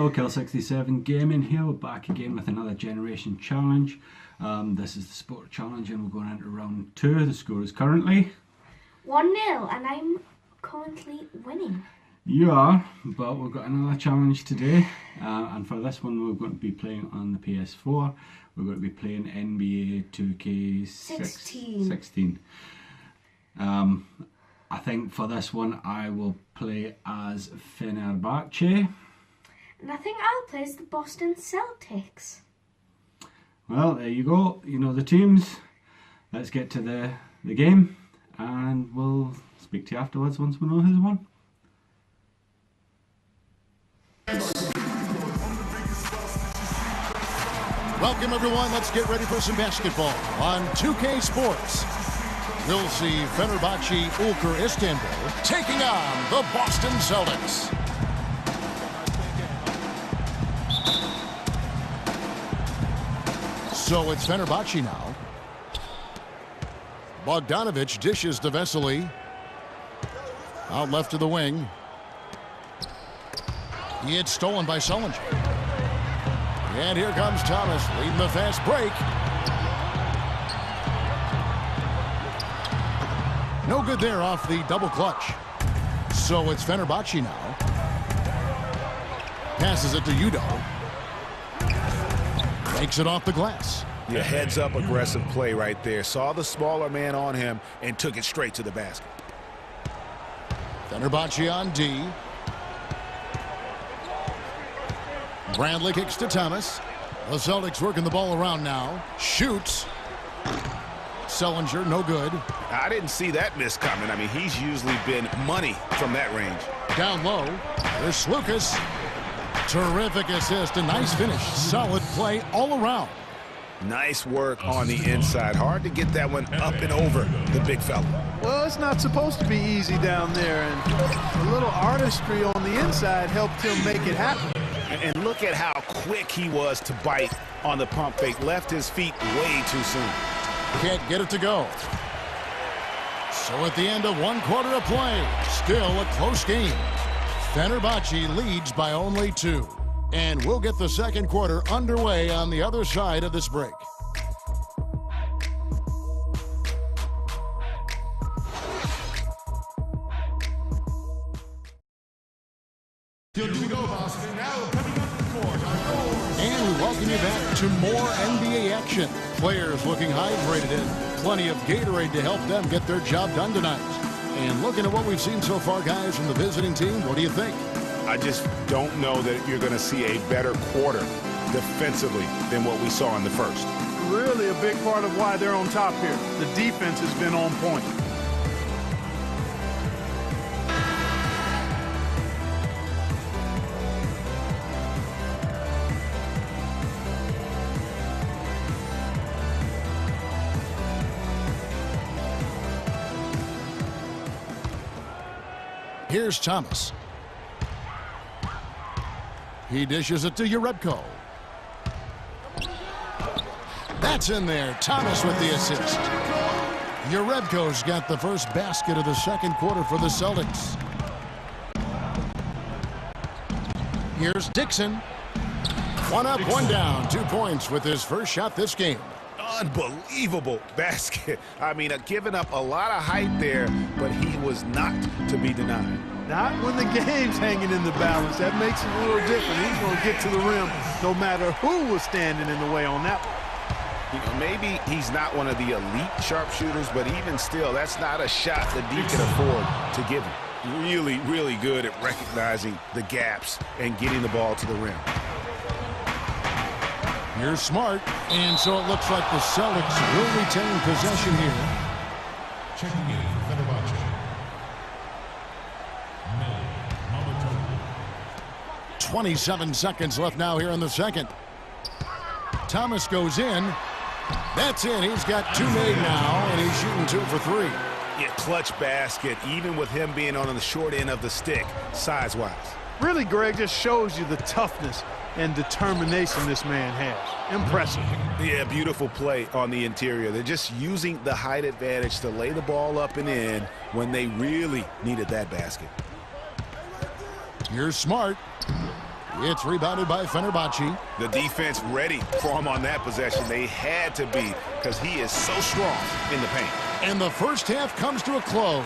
Hello, Kel67 Gaming here. We're back again with another Generation Challenge. This is the Sport Challenge and we're going into round 2. The score is currently 1-0 and I'm currently winning. You are, but we've got another challenge today. And for this one we're going to be playing on the PS4. We're going to be playing NBA2K16. I think for this one I will play as Fenerbahçe. And I think I'll play as the Boston Celtics. Well, there you go. You know the teams. Let's get to the game and we'll speak to you afterwards once we know who's won. Welcome everyone, let's get ready for some basketball on 2K Sports. We'll see Fenerbahçe Ulker Istanbul taking on the Boston Celtics. So it's Fenerbahçe now. Bogdanovic dishes to Vesely. Out left to the wing. It's stolen by Sullinger. And here comes Thomas leading the fast break. No good there off the double clutch. So it's Fenerbahçe now. Passes it to Udo. Makes it off the glass. Yeah, heads up aggressive play right there. Saw the smaller man on him and took it straight to the basket. Fenerbahçe on D. Bradley kicks to Thomas. The Celtics working the ball around now. Shoots. Sullinger, no good. I didn't see that miss coming. I mean, he's usually been money from that range. Down low. There's Lucas. Terrific assist. A nice finish. Solid play all around. Nice work on the inside. Hard to get that one up and over the big fella. Well, it's not supposed to be easy down there, and a little artistry on the inside helped him make it happen. And look at how quick he was to bite on the pump fake. Left his feet way too soon. Can't get it to go. So at the end of one quarter of play, still a close game. Fenerbahçe leads by only 2. And we'll get the second quarter underway on the other side of this break. And we welcome you back to more NBA action. Players looking hydrated and plenty of Gatorade to help them get their job done tonight. And looking at what we've seen so far, guys, from the visiting team, what do you think? I just don't know that you're going to see a better quarter defensively than what we saw in the first. Really a big part of why they're on top here. The defense has been on point. Here's Thomas. He dishes it to Urebko. That's in there. Thomas with the assist. Urebko's got the first basket of the second quarter for the Celtics. Here's Dixon. One up, one down. 2 points with his first shot this game. Unbelievable basket. I mean, giving up a lot of height there, but he was not to be denied. Not when the game's hanging in the balance. That makes it a little different. He's going to get to the rim no matter who was standing in the way on that one. You know, maybe he's not one of the elite sharpshooters, but even still, that's not a shot that he can afford to give him. Really, really good at recognizing the gaps and getting the ball to the rim. Here's Smart, and so it looks like the Celtics will retain possession here. Checking in for Fenerbahçe. 27 seconds left now here in the second. Thomas goes in. That's in. He's got 2 made now, and he's shooting 2 for 3. Yeah, clutch basket, even with him being on the short end of the stick, size-wise. Really, Greg, just shows you the toughness and determination this man has. Impressive. Yeah, beautiful play on the interior. They're just using the height advantage to lay the ball up and in when they really needed that basket. Here's Smart. It's rebounded by Fenerbahçe. The defense ready for him on that possession. They had to be because he is so strong in the paint. And the first half comes to a close.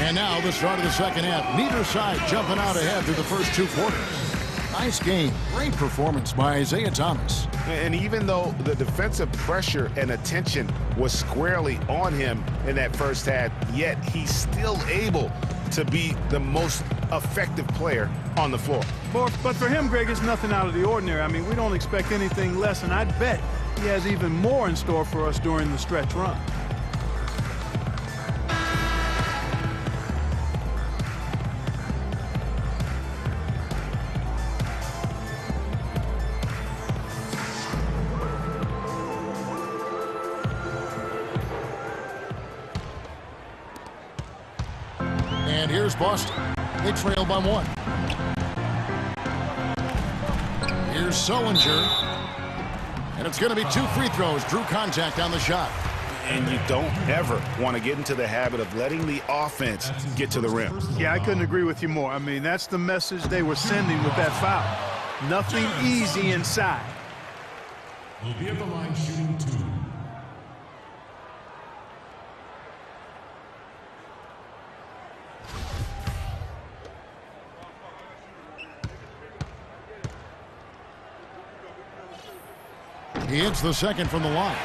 And now the start of the second half. Neither side jumping out ahead through the first 2 quarters. Nice game. Great performance by Isaiah Thomas. And even though the defensive pressure and attention was squarely on him in that first half, yet he's still able to be the most effective player on the floor. But for him, Greg, it's nothing out of the ordinary. I mean, we don't expect anything less, and I bet he has even more in store for us during the stretch run. And here's Boston. They trail by 1. Here's Sullinger. And it's going to be 2 free throws. Drew contact on the shot. And you don't ever want to get into the habit of letting the offense get to the rim. Yeah, I couldn't agree with you more. I mean, that's the message they were sending with that foul. Nothing easy inside. Will be at the line shooting 2. He hits the second from the line.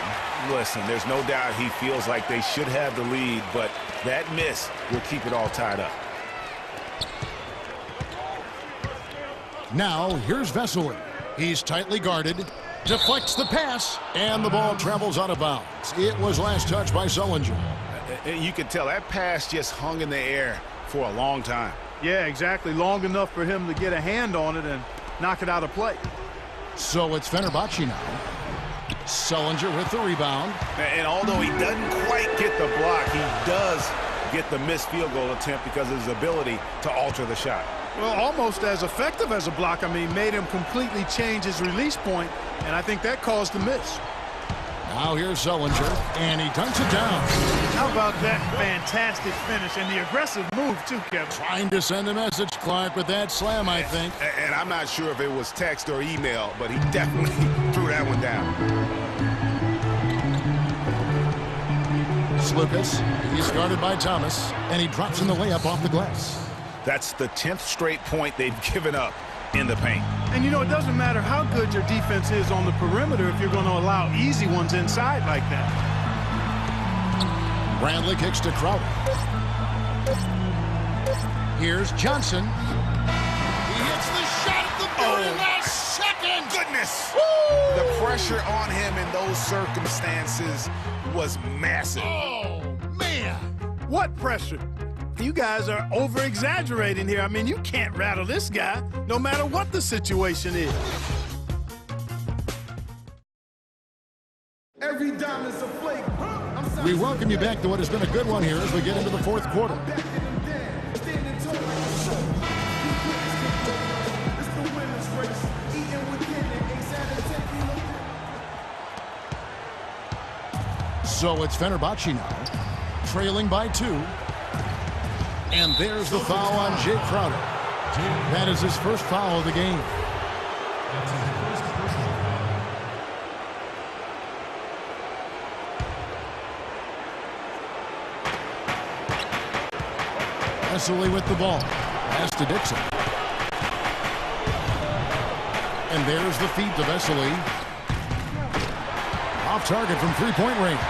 Listen, there's no doubt he feels like they should have the lead, but that miss will keep it all tied up. Now, here's Vesely. He's tightly guarded, deflects the pass, and the ball travels out of bounds. It was last touched by Sullinger. You could tell that pass just hung in the air for a long time. Yeah, exactly. Long enough for him to get a hand on it and knock it out of play. So it's Fenerbahçe now. Sullinger with the rebound. And although he doesn't quite get the block, he does get the missed field goal attempt because of his ability to alter the shot. Well, almost as effective as a block. I mean, made him completely change his release point, and I think that caused the miss. Now here's Sullinger, and he dunks it down. How about that fantastic finish and the aggressive move, too, Kevin? Trying to send a message, Clark, with that slam, I think. And I'm not sure if it was text or email, but he definitely threw that one down. Lucas, he's guarded by Thomas, and he drops in the layup off the glass. That's the 10th straight point they've given up in the paint. And, you know, it doesn't matter how good your defense is on the perimeter if you're going to allow easy ones inside like that. Bradley kicks to Crowder. Here's Johnson. He hits the shot at the very last second. Goodness! Woo! The pressure on him in those circumstances was massive. Oh, man. What pressure? You guys are over-exaggerating here. I mean, you can't rattle this guy no matter what the situation is. Every dime is a flake. We welcome you back to what has been a good one here as we get into the fourth quarter. So it's Fenerbahçe now, trailing by 2. And there's the foul on Jay Crowder. That is his first foul of the game. Vesely with the ball. Pass to Dixon. And there's the feed to Vesely. Off target from three-point range.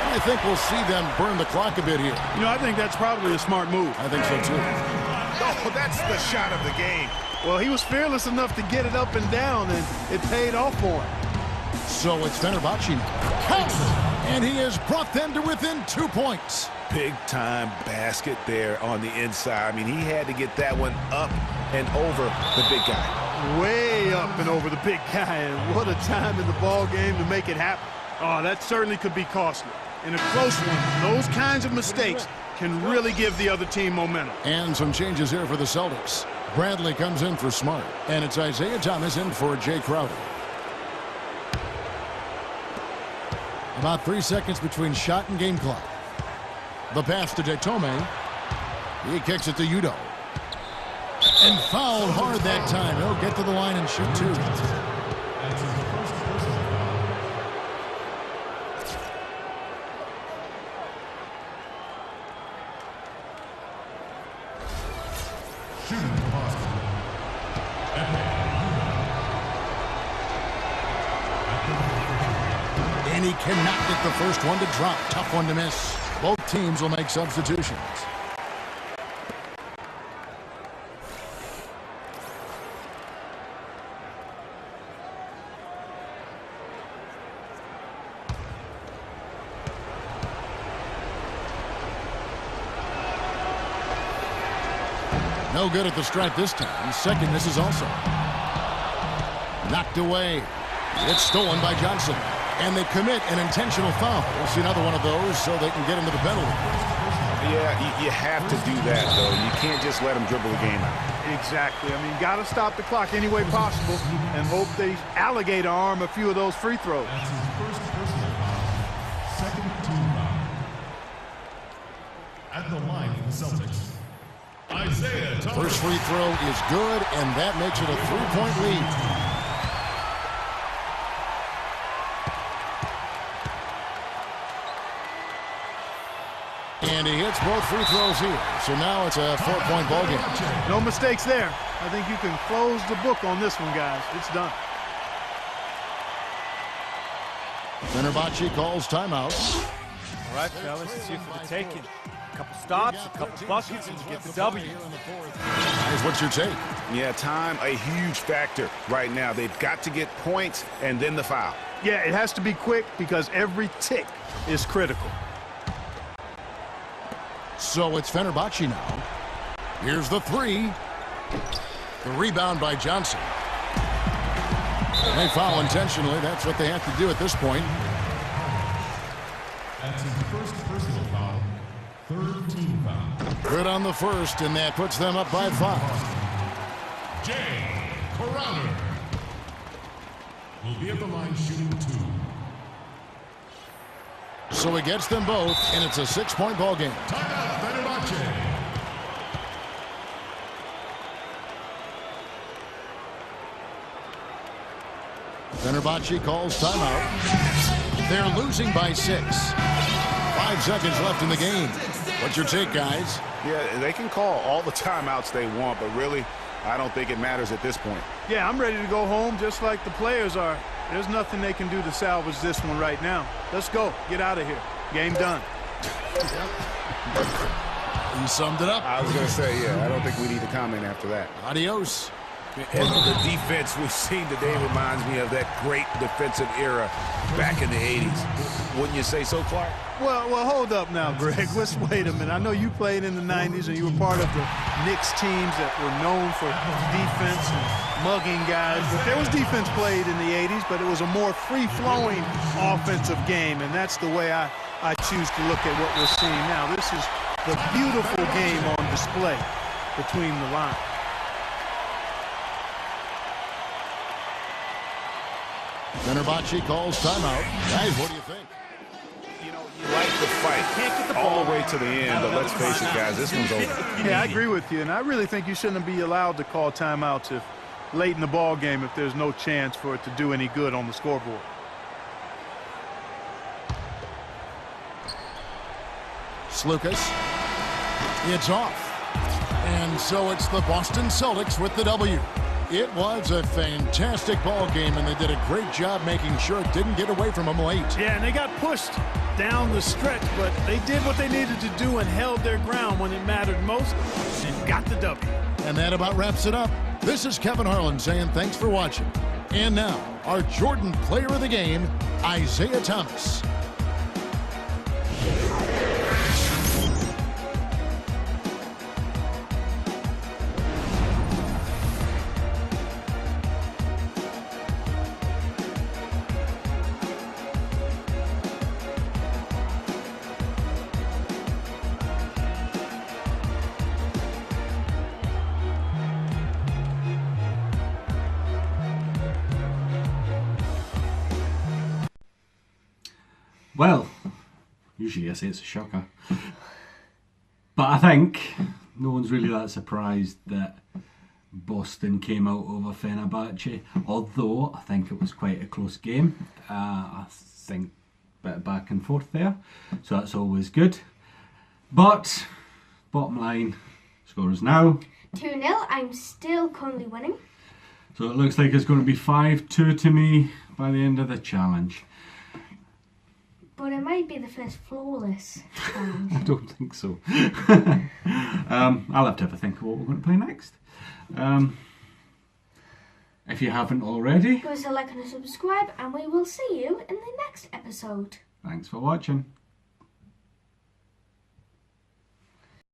I think we'll see them burn the clock a bit here. You know, I think that's probably a smart move. I think so, too. Oh, that's the shot of the game. Well, he was fearless enough to get it up and down, and it paid off for him. So it's Fenerbahçe now. Counts! And he has brought them to within 2 points. Big-time basket there on the inside. I mean, he had to get that one up and over the big guy. Way up and over the big guy, and what a time in the ball game to make it happen. Oh, that certainly could be costly. In a close one, those kinds of mistakes can really give the other team momentum. And some changes here for the Celtics. Bradley comes in for Smart, and it's Isaiah Thomas in for Jay Crowder. About 3 seconds between shot and game clock. The pass to Detome. He kicks it to Udo. And fouled hard that time. He'll get to the line and shoot two. And he cannot get the first one to drop. Tough one to miss. Both teams will make substitutions. No good at the stripe this time. Second misses also. Knocked away. It's stolen by Johnson. And they commit an intentional foul. We'll see another one of those so they can get into the penalty. Yeah, you have to do that, though. You can't just let them dribble the game out. Exactly. I mean, got to stop the clock any way possible and hope they alligator arm a few of those free throws. That's his first personal foul. Second team foul. At the line for the Celtics, Isaiah Thomas. First free throw is good, and that makes it a 3-point lead. And he hits both free throws here. So now it's a 4-point ball game. No mistakes there. I think you can close the book on this one, guys. It's done. Fenerbahçe calls timeout. All right, fellas, it's here for the taking. A couple stops, a couple buckets, and you get the W. Guys, what's your take? Yeah, time, a huge factor right now. They've got to get points and then the foul. Yeah, it has to be quick because every tick is critical. So it's Fenerbahçe now. Here's the three. The rebound by Johnson. They foul intentionally. That's what they have to do at this point. That's his first personal foul. Third team foul. Good on the first, and that puts them up by 5. Jay Crowder will be at the line shooting 2. So he gets them both, and it's a 6-point ball game. Timeout, Fenerbahçe. Fenerbahçe calls timeout. They're losing by 6. 5 seconds left in the game. What's your take, guys? Yeah, they can call all the timeouts they want, but really, I don't think it matters at this point. Yeah, I'm ready to go home just like the players are. There's nothing they can do to salvage this one right now. Let's go. Get out of here. Game done. He summed it up. I was going to say, yeah, I don't think we need to comment after that. Adios. And the defense we've seen today reminds me of that great defensive era back in the 80s. Wouldn't you say so, Clark? Well, hold up now, Greg. Let's wait a minute. I know you played in the 90s and you were part of the Knicks teams that were known for defense and mugging guys. But there was defense played in the 80s, but it was a more free-flowing offensive game, and that's the way I choose to look at what we're seeing now. This is the beautiful game on display between the lines. Fenerbahçe calls timeout. Guys, what do you think? You know, you like the fight all the way to the end, but let's face it, guys, this one's over. Yeah, I agree with you, and I really think you shouldn't be allowed to call timeouts if late in the ball game if there's no chance for it to do any good on the scoreboard. Slukas. It's off. And so it's the Boston Celtics with the W. It was a fantastic ball game, and they did a great job making sure it didn't get away from them late. Yeah, and they got pushed down the stretch, but they did what they needed to do and held their ground when it mattered most and got the W. And that about wraps it up. This is Kevin Harlan saying thanks for watching. And now, our Jordan Player of the Game, Isaiah Thomas. Well, usually I say it's a shocker, but I think no one's really that surprised that Boston came out over Fenerbahçe, although I think it was quite a close game. I think a bit of back and forth there, so that's always good. But, bottom line, score is now 2-0, I'm still currently winning. So it looks like it's going to be 5-2 to me by the end of the challenge. But it might be the first flawless challenge. I don't think so. I'll have to have a think of what we're going to play next. If you haven't already, Give us a like and a subscribe, and we will see you in the next episode. thanks for watching.